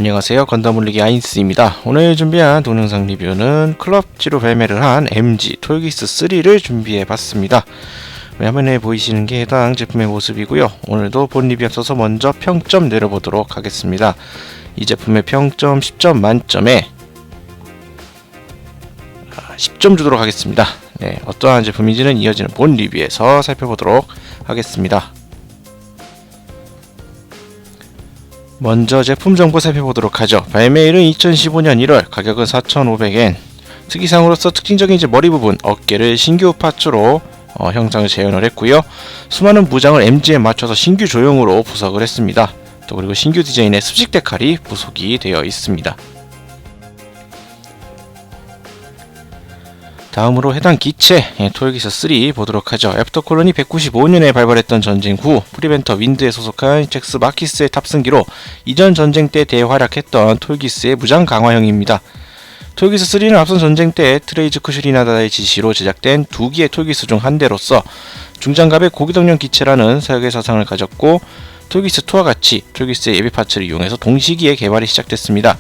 안녕하세요, 건담 올리기 아인스입니다. 오늘 준비한 동영상 리뷰는 클럽지로 발매를 한 MG 톨기스 3를 준비해 봤습니다. 화면에 보이시는 게 해당 제품의 모습이고요. 오늘도 본 리뷰 앞서서 먼저 평점 내려보도록 하겠습니다. 이 제품의 평점 10점 만점에 10점 주도록 하겠습니다. 어떠한 제품인지는 이어지는 본 리뷰에서 살펴보도록 하겠습니다. 먼저 제품 정보 살펴보도록 하죠. 발매일은 2015년 1월, 가격은 4,500엔. 특이사항으로서 특징적인 머리 부분, 어깨를 신규 파츠로 형상을 재현을 했고요. 수많은 무장을 MG에 맞춰서 신규 조형으로 부석을 했습니다. 또 그리고 신규 디자인의 습식 데칼이 부속이 되어 있습니다. 다음으로 해당 기체 톨기스 3 보도록 하죠. 애프터콜론이 195년에 발발했던 전쟁 후 프리벤터 윈드에 소속한 잭스 마키스의 탑승기로 이전 전쟁 때 대활약했던 톨기스의 무장 강화형입니다. 톨기스 3는 앞선 전쟁 때 트레이즈 쿠슈리나다의 지시로 제작된 2기의 톨기스 중 한 대로서 중장갑의 고기동용 기체라는 사역의 사상을 가졌고, 톨기스 2와 같이 톨기스의 예비 파츠를 이용해서 동시기에 개발이 시작됐습니다.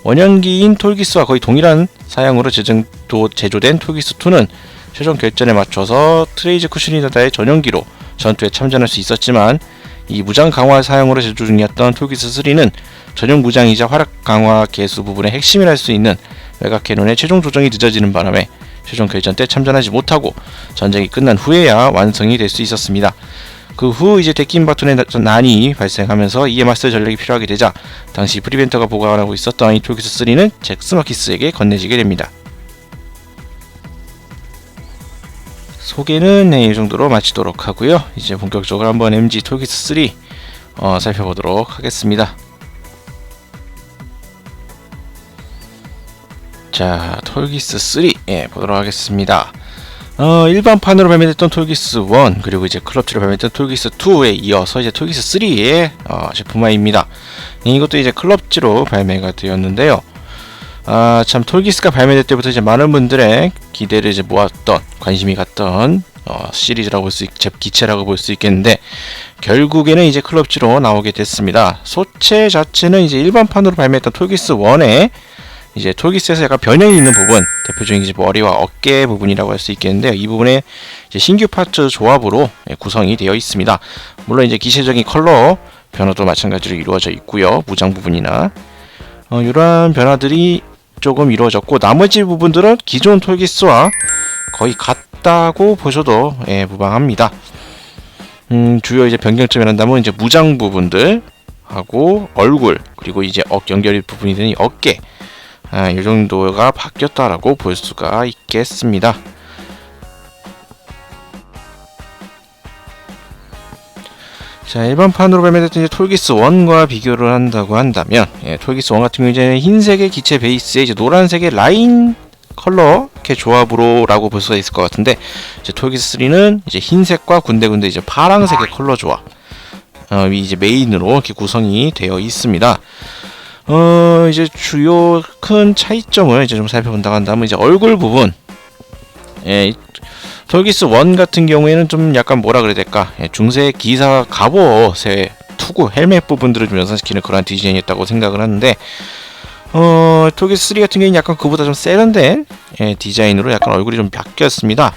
원년기인 톨기스와 거의 동일한 사양으로 제조된 톨기스2는 최종 결전에 맞춰서 트레이즈 쿠슈리나다의 전용기로 전투에 참전할 수 있었지만, 이 무장 강화 사양으로 제조 중이었던 톨기스3는 전용 무장이자 화력 강화 개수 부분의 핵심이라 할 수 있는 외곽 캐논의 최종 조정이 늦어지는 바람에 최종 결전 때 참전하지 못하고 전쟁이 끝난 후에야 완성이 될 수 있었습니다. 그 후 데킨 바톤의 난이 발생하면서 이에 맞설 전력이 필요하게 되자 당시 프리벤터가 보관하고 있었던 이 톨기스 3는 잭스 마키스에게 건네지게 됩니다. 소개는 이 정도로 마치도록 하고요. 이제 본격적으로 한번 MG 톨기스 3 살펴보도록 하겠습니다. 자, 톨기스 3 보도록 하겠습니다. 일반판으로 발매됐던 톨기스 1, 그리고 이제 클럽지로 발매됐던 톨기스 2에 이어서 이제 톨기스 3의 제품화입니다. 이것도 이제 클럽지로 발매가 되었는데요. 참 톨기스가 발매될 때부터 이제 많은 분들의 기대를 이제 모았던, 관심이 갔던 시리즈라고 볼 수 기체라고 볼 수 있겠는데, 결국에는 이제 클럽지로 나오게 됐습니다. 소체 자체는 이제 일반판으로 발매했던 톨기스 1에 이제 톨기스에서 약간 변형이 있는 부분, 대표적인 이제 머리와 어깨 부분이라고 할 수 있겠는데요. 이 부분에 이제 신규 파츠 조합으로 구성이 되어 있습니다. 물론 이제 기체적인 컬러 변화도 마찬가지로 이루어져 있고요. 무장 부분이나 이러한 변화들이 조금 이루어졌고, 나머지 부분들은 기존 톨기스와 거의 같다고 보셔도 무방합니다. 주요 이제 변경점이 한다면 이제 무장 부분들 하고 얼굴, 그리고 이제 연결 부분이 되는 어깨, 이 정도가 바뀌었다라고 볼 수가 있겠습니다. 자, 일반판으로 발매됐던 톨기스 1과 비교를 한다고 한다면, 톨기스 1 같은 경우는 흰색의 기체 베이스에 이제 노란색의 라인 컬러 이렇게 조합으로라고 볼 수가 있을 것 같은데, 이제 톨기스 3는 이제 흰색과 군데군데 이제 파란색의 컬러 조합, 이제 메인으로 이렇게 구성이 되어 있습니다. 이제 주요 큰 차이점을 이제 좀 살펴본다고 한다면, 이제 얼굴 부분, 톨기스 1 같은 경우에는 좀 약간 뭐라 그래야 될까, 중세 기사 갑옷의 투구 헬멧 부분들을 좀 연상시키는 그런 디자인이었다고 생각을 하는데, 톨기스 3 같은 경우에는 약간 그보다 좀 세련된 디자인으로 약간 얼굴이 좀 바뀌었습니다.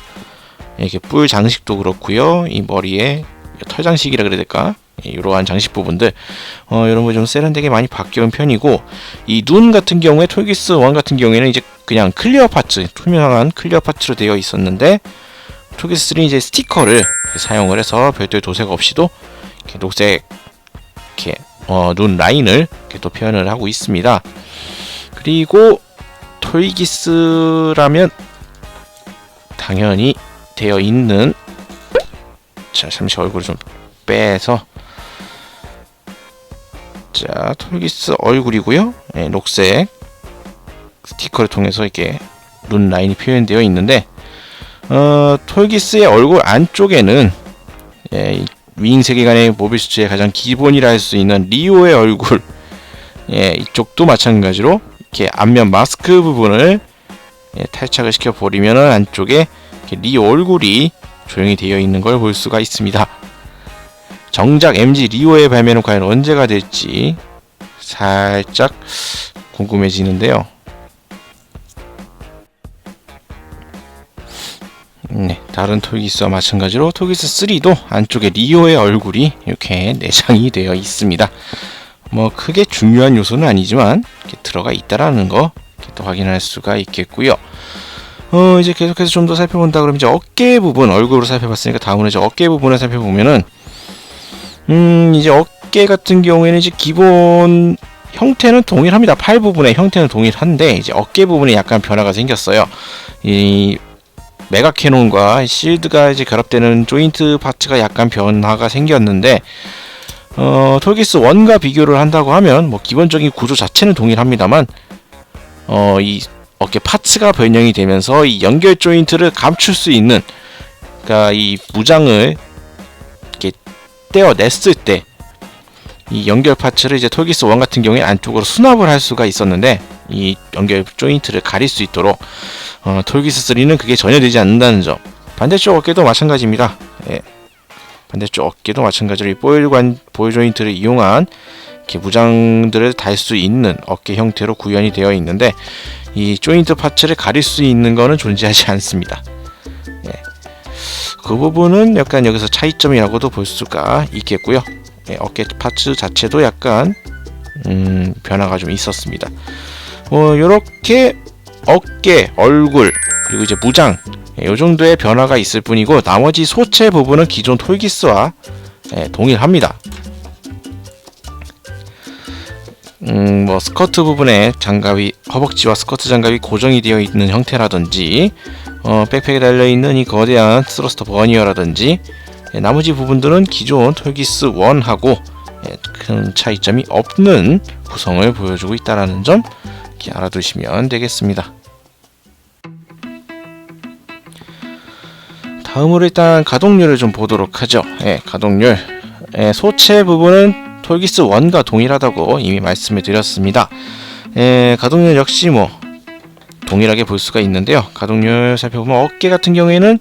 이렇게 뿔 장식도 그렇고요, 이 머리에 털 장식이라 그래야 될까, 이러한 장식 부분들, 이런 거 좀 세련되게 많이 바뀌은 편이고, 이 눈 같은 경우에 톨기스 1 같은 경우에는 이제 그냥 클리어 파츠, 투명한 클리어 파츠로 되어 있었는데, 톨기스 3는 이제 스티커를 사용을 해서 별도의 도색 없이도 이렇게 녹색 이렇게 눈 라인을 이렇게 또 표현을 하고 있습니다. 그리고 톨기스라면 당연히 되어 있는, 자, 잠시 얼굴을 좀 빼서, 자, 톨기스 얼굴이고요. 녹색 스티커를 통해서 이렇게 눈 라인이 표현되어 있는데, 톨기스의 얼굴 안쪽에는 윙 세계관의 모빌 수트의 가장 기본이라 할 수 있는 리오의 얼굴, 이쪽도 마찬가지로 이렇게 앞면 마스크 부분을 탈착을 시켜 버리면은 안쪽에 이렇게 리오 얼굴이 조형이 되어 있는 걸 볼 수가 있습니다. 정작 MG 리오의 발매는 과연 언제가 될지 살짝 궁금해지는데요. 네, 다른 톨기스와 마찬가지로 톨기스 3도 안쪽에 리오의 얼굴이 이렇게 내장이 되어 있습니다. 뭐 크게 중요한 요소는 아니지만 이렇게 들어가 있다라는 거 또 확인할 수가 있겠고요. 이제 계속해서 좀 더 살펴본다 그러면 이제 어깨 부분, 얼굴로 살펴봤으니까 다음으로 이제 어깨 부분을 살펴보면은 이제 어깨 같은 경우에는 이제 기본 형태는 동일합니다. 팔 부분의 형태는 동일한데 이제 어깨 부분에 약간 변화가 생겼어요. 이 메가 캐논과 실드가 이제 결합되는 조인트 파츠가 약간 변화가 생겼는데 톨기스 1과 비교를 한다고 하면 뭐 기본적인 구조 자체는 동일합니다만 이 어깨 파츠가 변형이 되면서 이 연결 조인트를 감출 수 있는, 그러니까 이 무장을 이렇게 떼어냈을 때 이 연결 파츠를 이제 톨기스 1 같은 경우에 안쪽으로 수납을 할 수가 있었는데 이 연결 조인트를 가릴 수 있도록 톨기스 3는 그게 전혀 되지 않는다는 점. 반대쪽 어깨도 마찬가지입니다. 예. 반대쪽 어깨도 마찬가지로 이 보일 조인트를 이용한 이렇게 무장들을 달 수 있는 어깨 형태로 구현이 되어 있는데 이 조인트 파츠를 가릴 수 있는 거는 존재하지 않습니다. 예. 그 부분은 약간 여기서 차이점이라고도 볼 수가 있겠고요. 예, 어깨 파츠 자체도 약간 변화가 좀 있었습니다. 요렇게 어깨, 얼굴, 그리고 이제 무장, 요 정도의 변화가 있을 뿐이고 나머지 소체 부분은 기존 톨기스와 동일합니다. 뭐 스커트 부분에 장갑이, 허벅지와 스커트 장갑이 고정이 되어 있는 형태라든지 백팩에 달려있는 이 거대한 스러스터 버니어라든지 나머지 부분들은 기존 톨기스 1하고 큰 차이점이 없는 구성을 보여주고 있다는 점 이렇게 알아두시면 되겠습니다. 다음으로 일단 가동률을 좀 보도록 하죠. 가동률. 소체 부분은 톨기스 1과 동일하다고 이미 말씀을 드렸습니다. 가동률 역시 뭐 동일하게 볼 수가 있는데요. 가동률 살펴보면 어깨 같은 경우에는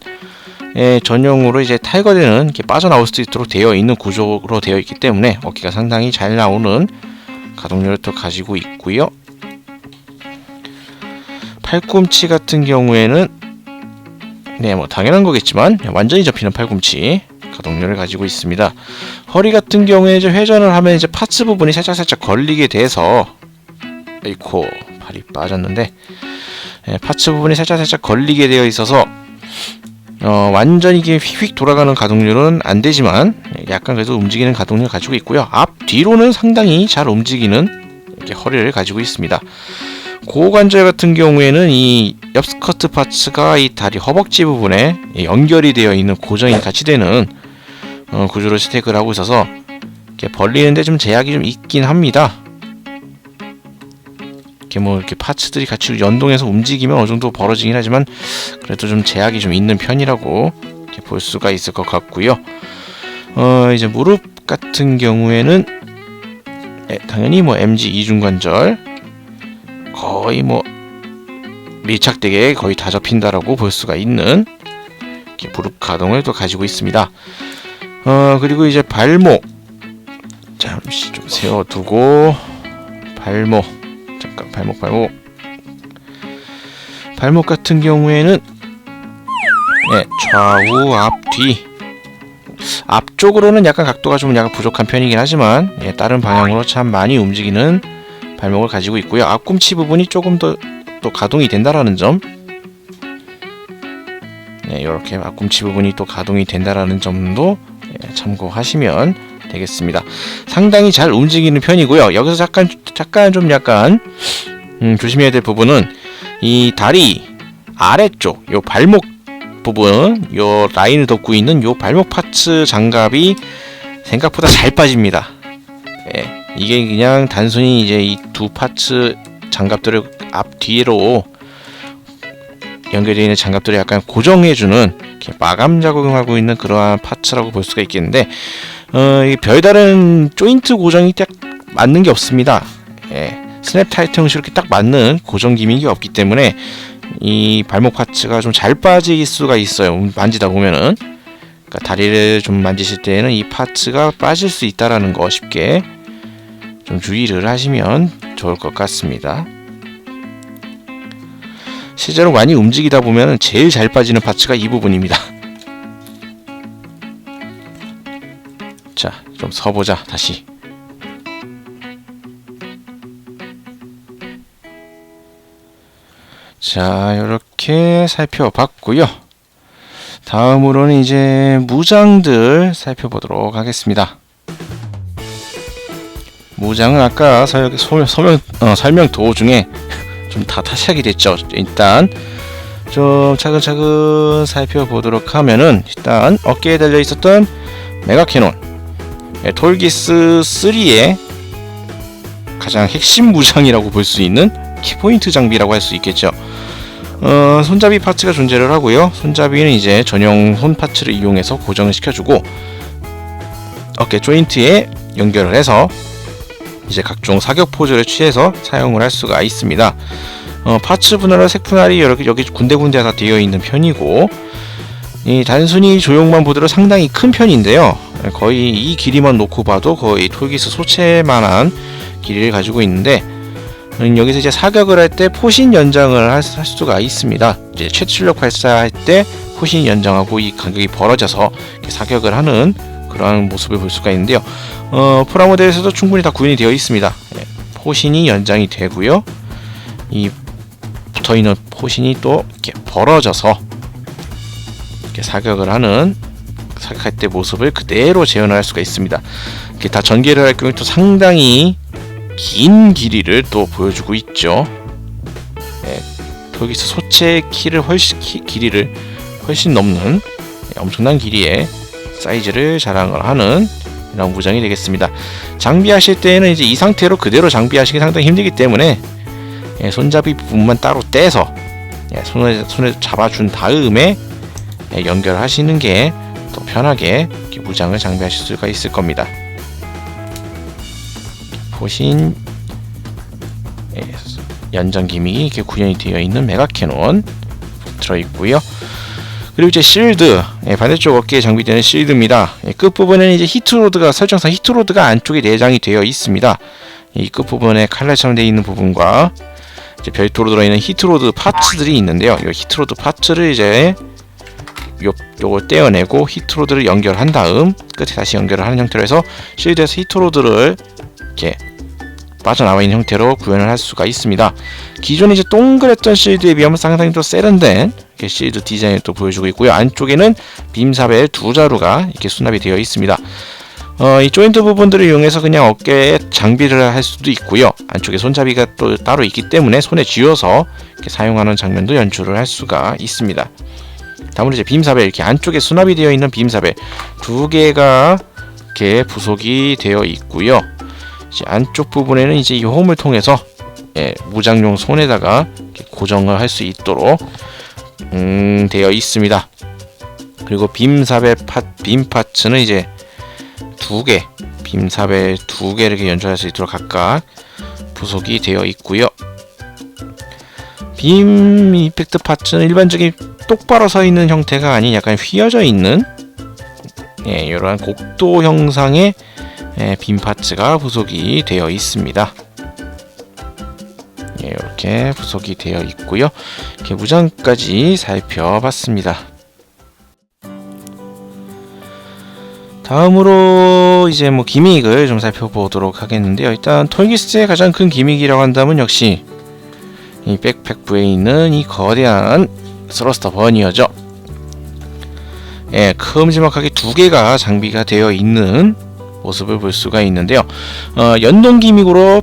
전용으로 이제 탈거되는, 이렇게 빠져나올 수 있도록 되어 있는 구조로 되어 있기 때문에 어깨가 상당히 잘 나오는 가동률을 또 가지고 있고요. 팔꿈치 같은 경우에는 뭐 당연한 거겠지만 완전히 접히는 팔꿈치 가동률을 가지고 있습니다. 허리 같은 경우에 이제 회전을 하면 이제 파츠 부분이 살짝 걸리게 돼서, 아이코 발이 빠졌는데, 파츠 부분이 살짝 걸리게 되어 있어서 완전히 이게 휙휙 돌아가는 가동률은 안 되지만 약간 그래도 움직이는 가동률을 가지고 있고요. 앞 뒤로는 상당히 잘 움직이는 이렇게 허리를 가지고 있습니다. 고관절 같은 경우에는 이 옆 스커트 파츠가 이 다리 허벅지 부분에 연결이 되어 있는, 고정이 같이 되는 구조로 스택을 하고 있어서 이렇게 벌리는데 좀 제약이 좀 있긴 합니다. 이렇게 파츠들이 같이 연동해서 움직이면 어느 정도 벌어지긴 하지만 그래도 좀 제약이 좀 있는 편이라고 이렇게 볼 수가 있을 것 같고요. 이제 무릎 같은 경우에는 당연히 뭐 MG 이중관절 거의 뭐 밀착되게 거의 다 접힌다라고 볼 수가 있는 이렇게 무릎 가동을 또 가지고 있습니다. 그리고 이제 발목, 잠시 좀 세워두고 발목 같은 경우에는 좌우 앞뒤, 앞쪽으로는 약간 각도가 좀 약간 부족한 편이긴 하지만 다른 방향으로 참 많이 움직이는 발목을 가지고 있고요. 앞꿈치 부분이 조금 더 또 가동이 된다라는 점, 이렇게 앞꿈치 부분이 또 가동이 된다라는 점도 참고하시면 되겠습니다. 상당히 잘 움직이는 편이고요. 여기서 잠깐 좀 약간 조심해야 될 부분은 이 다리 아래쪽 요 발목 부분, 요 라인을 덮고 있는 요 발목 파츠 장갑이 생각보다 잘 빠집니다. 이게 그냥 단순히 이제 이 두 파츠 장갑들을 앞뒤로 연결되어 있는 장갑들을 약간 고정해주는, 이렇게 마감 작업을 하고 있는 그러한 파츠라고 볼 수가 있겠는데, 별다른 조인트 고정이 딱 맞는 게 없습니다. 스냅 타이트 형식으로 이렇게 딱 맞는 고정 기믹이 없기 때문에 이 발목 파츠가 좀 잘 빠질 수가 있어요. 만지다 보면은, 그러니까 다리를 좀 만지실 때에는 이 파츠가 빠질 수 있다라는 거 쉽게 좀 주의를 하시면 좋을 것 같습니다. 실제로 많이 움직이다 보면 제일 잘 빠지는 파츠가 이 부분입니다. 자, 좀 서보자. 다시. 자, 이렇게 살펴봤고요. 다음으로는 이제 무장들 살펴보도록 하겠습니다. 무장은 아까 설명 도중에 좀 다 타시하게 됐죠. 일단 좀 차근차근 살펴보도록 하면은, 일단 어깨에 달려 있었던 메가 캐논, 톨기스 3의 가장 핵심 무장이라고 볼 수 있는 키포인트 장비라고 할 수 있겠죠. 손잡이 파츠가 존재를 하고요. 손잡이는 이제 전용 손 파츠를 이용해서 고정을 시켜주고, 어깨 조인트에 연결을 해서 이제 각종 사격 포즈를 취해서 사용을 할 수가 있습니다. 파츠 분할과 색 분할이 여기 군데군데 다 되어 있는 편이고, 이 단순히 조형만 보더라도 상당히 큰 편인데요. 거의 이 길이만 놓고 봐도 거의 톨기스 소체만한 길이를 가지고 있는데, 여기서 이제 사격을 할 때 포신 연장을 할 수가 있습니다. 이제 최출력 발사할 때 포신 연장하고 이 간격이 벌어져서 사격을 하는 그러한 모습을 볼 수가 있는데요. 프라모델에서도 충분히 다 구현이 되어 있습니다. 포신이 연장이 되고요. 이 붙어있는 포신이 또 이렇게 벌어져서 이렇게 사격할 때 모습을 그대로 재현을 할 수가 있습니다. 이렇게 다 전개를 할 경우에 또 상당히 긴 길이를 또 보여주고 있죠. 톨기스 소체 길이를 훨씬 넘는 엄청난 길이의 사이즈를 자랑을 하는 이런 무장이 되겠습니다. 장비하실 때는 이제 이 상태로 그대로 장비하시기 상당히 힘들기 때문에 손잡이 부분만 따로 떼서 손에 잡아준 다음에 연결하시는 게 더 편하게 이렇게 무장을 장비하실 수가 있을 겁니다. 포신 연장 기믹이 이렇게 구현이 되어 있는 메가 캐논 들어있고요. 그리고 이제 실드, 반대쪽 어깨에 장비되는 실드입니다. 끝부분에는 이제 히트로드가, 설정상 히트로드가 안쪽에 내장이 되어 있습니다. 이 끝부분에 칼날처럼 되어 있는 부분과 이제 별도로 들어있는 히트로드 파츠들이 있는데요. 이 히트로드 파츠를 이제 요걸 떼어내고 히트로드를 연결한 다음 끝에 다시 연결을 하는 형태로 해서 실드에서 히트로드를 이렇게 빠져나와 있는 형태로 구현을 할 수가 있습니다. 기존에 이제 동그랬던 실드에 비하면 상당히 더 세련된 실드 디자인을 또 보여주고 있고요. 안쪽에는 빔사벨 두 자루가 이렇게 수납이 되어 있습니다. 이 조인트 부분들을 이용해서 그냥 어깨에 장비를 할 수도 있고요. 안쪽에 손잡이가 또 따로 있기 때문에 손에 쥐어서 이렇게 사용하는 장면도 연출을 할 수가 있습니다. 다음으로 이제 빔사벨, 이렇게 안쪽에 수납이 되어 있는 빔사벨 두 개가 이렇게 부속이 되어 있고요. 이제 안쪽 부분에는 이제 이 홈을 통해서 무장용 손에다가 이렇게 고정을 할 수 있도록 되어 있습니다. 그리고 빔사벨 빔 파츠는 이제 두 개, 빔사벨 두 개를 이렇게 연출할 수 있도록 각각 부속이 되어 있고요. 빔 이펙트 파츠는 일반적인 똑바로 서 있는 형태가 아닌 약간 휘어져 있는 이러한 곡도 형상의 빔 파츠가 부속이 되어 있습니다. 이렇게 부속이 되어 있고요. 이렇게 무장까지 살펴봤습니다. 다음으로 이제 기믹을 좀 살펴보도록 하겠는데요. 일단 톨기스의 가장 큰 기믹이라고 한다면 역시 이 백팩부에 있는 이 거대한 스러스터 버니어죠. 큼지막하게 두 개가 장비가 되어 있는 모습을 볼 수가 있는데요. 연동 기믹으로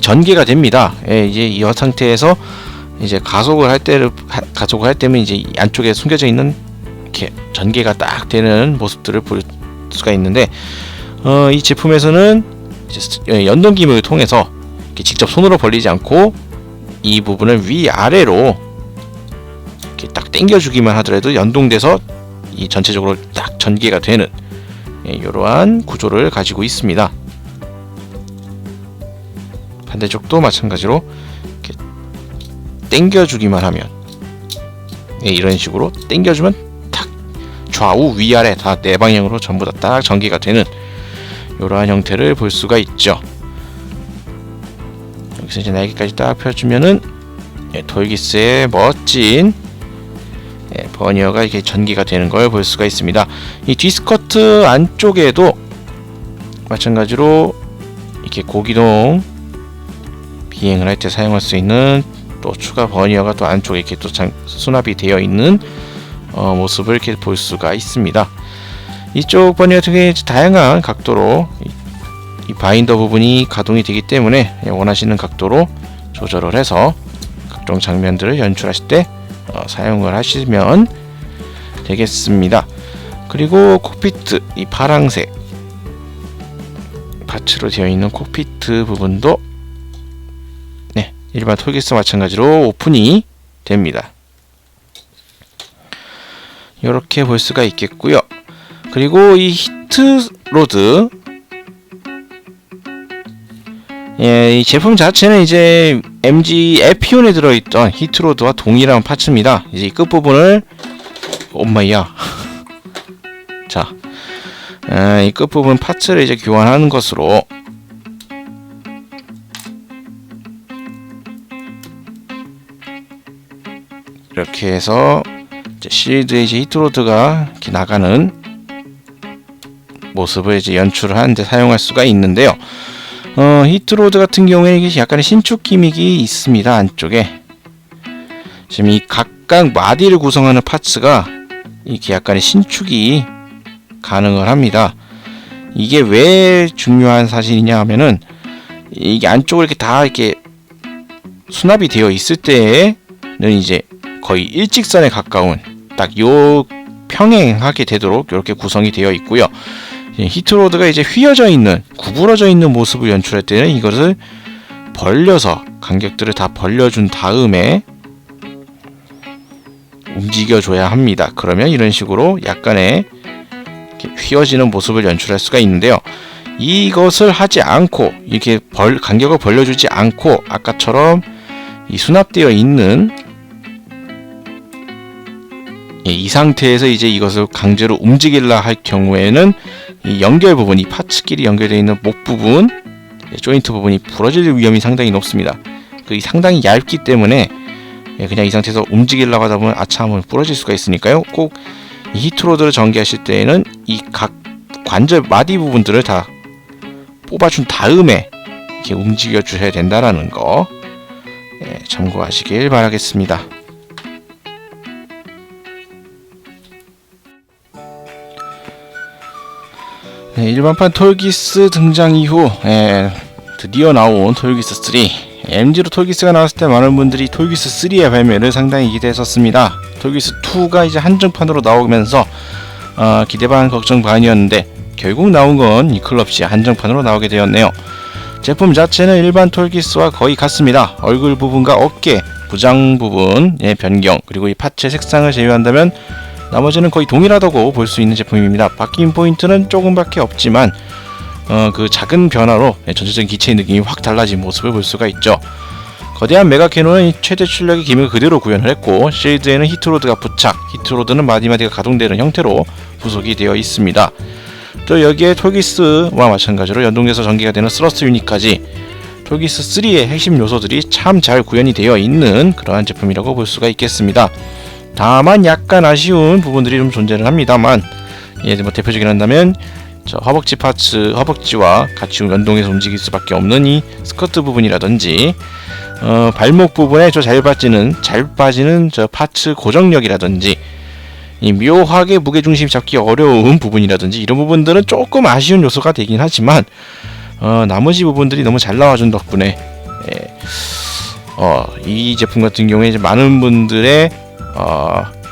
전개가 됩니다. 이제 이 상태에서 이제 가속을 할 때면 이제 안쪽에 숨겨져 있는 이렇게 전개가 딱 되는 모습들을 볼 수가 있는데, 이 제품에서는 이제 연동 기믹을 통해서 이렇게 직접 손으로 벌리지 않고 이 부분을 위아래로 이렇게 딱 당겨주기만 하더라도 연동돼서 이 전체적으로 딱 전개가 되는 이러한 구조를 가지고 있습니다. 반대쪽도 마찬가지로 이렇게 당겨주기만 하면 이런 식으로 당겨주면 탁 좌우 위아래 다 네 방향으로 전부 다 딱 전개가 되는 이러한 형태를 볼 수가 있죠. 여기서 이제 날개까지 딱 펴주면은 톨기스의 멋진 버니어가 이렇게 전개가 되는 걸 볼 수가 있습니다. 이 뒤스커트 안쪽에도 마찬가지로 이렇게 고기동 비행을 할 때 사용할 수 있는 또 추가 버니어가 또 안쪽에 이렇게 또 수납이 되어 있는 모습을 이렇게 볼 수가 있습니다. 이쪽 버니어 같은 경우에 다양한 각도로 이 바인더 부분이 가동이 되기 때문에 원하시는 각도로 조절을 해서 각종 장면들을 연출하실 때 사용을 하시면 되겠습니다. 그리고 콕피트 이 파랑색 파츠로 되어 있는 콕피트 부분도 일반 톨기스와 마찬가지로 오픈이 됩니다. 이렇게 볼 수가 있겠고요. 그리고 이 히트로드 이 제품 자체는 이제 MG 에피온에 들어있던 히트로드와 동일한 파츠입니다. 이제 이 끝부분을 엄마야 자, 이 끝부분 파츠를 이제 교환하는 것으로 이렇게 해서 이제 실드에 이제 히트로드가 이렇게 나가는 모습을 이제 연출을 하는데 사용할 수가 있는데요. 히트로드 같은 경우에는 이게 약간의 신축 기믹이 있습니다. 안쪽에 지금 이 각각 마디를 구성하는 파츠가 이렇게 약간의 신축이 가능을 합니다. 이게 왜 중요한 사실이냐 하면은 이게 안쪽으로 이렇게 다 이렇게 수납이 되어 있을 때에는 이제 거의 일직선에 가까운 딱 요 평행하게 되도록 이렇게 구성이 되어 있고요. 히트로드가 이제 휘어져 있는 구부러져 있는 모습을 연출할 때는 이것을 벌려서 간격들을 다 벌려준 다음에 움직여줘야 합니다. 그러면 이런 식으로 약간의 휘어지는 모습을 연출할 수가 있는데요. 이것을 하지 않고 이렇게 간격을 벌려주지 않고 아까처럼 이 수납되어 있는 이 상태에서 이제 이것을 강제로 움직이려 할 경우에는 이 연결 부분, 이 파츠끼리 연결되어 있는 목 부분, 조인트 부분이 부러질 위험이 상당히 높습니다. 그 상당히 얇기 때문에 그냥 이 상태에서 움직이려고 하다 보면 아차하면 부러질 수가 있으니까요. 꼭 이 히트로드를 전개하실 때에는 이 각 관절 마디 부분들을 다 뽑아준 다음에 이렇게 움직여 주셔야 된다라는 거 참고하시길 바라겠습니다. 일반판 톨기스 등장 이후 드디어 나온 톨기스 3. MG로 톨기스가 나왔을 때 많은 분들이 톨기스 3의 발매를 상당히 기대했었습니다. 톨기스 2가 이제 한정판으로 나오면서 기대 반 걱정 반이었는데 결국 나온 건 이 클럽시 한정판으로 나오게 되었네요. 제품 자체는 일반 톨기스와 거의 같습니다. 얼굴 부분과 어깨, 부장 부분의 변경, 그리고 이 파츠 색상을 제외한다면 나머지는 거의 동일하다고 볼 수 있는 제품입니다. 바뀐 포인트는 조금밖에 없지만 그 작은 변화로 전체적인 기체의 느낌이 확 달라진 모습을 볼 수가 있죠. 거대한 메가 캐논은 최대 출력의 기믹을 그대로 구현을 했고 실드에는 히트로드가 부착, 히트로드는 마디마디가 가동되는 형태로 부속이 되어 있습니다. 또 여기에 톨기스와 마찬가지로 연동돼서 전개가 되는 스러스트 유닛까지 톨기스 3의 핵심 요소들이 참 잘 구현이 되어 있는 그러한 제품이라고 볼 수가 있겠습니다. 다만 약간 아쉬운 부분들이 좀 존재를 합니다만 뭐 대표적인 한다면 허벅지 파츠, 허벅지와 같이 연동해서 움직일 수밖에 없는 이 스커트 부분이라든지 발목 부분에 잘 빠지는 저 파츠 고정력이라든지 이 묘하게 무게중심이 잡기 어려운 부분이라든지 이런 부분들은 조금 아쉬운 요소가 되긴 하지만 나머지 부분들이 너무 잘 나와준 덕분에 이 제품 같은 경우에 이제 많은 분들의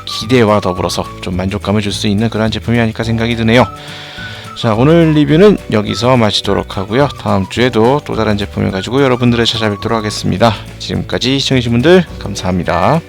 기대와 더불어서 좀 만족감을 줄 수 있는 그런 제품이 아닐까 생각이 드네요. 자, 오늘 리뷰는 여기서 마치도록 하고요. 다음 주에도 또 다른 제품을 가지고 여러분들을 찾아뵙도록 하겠습니다. 지금까지 시청해주신 분들 감사합니다.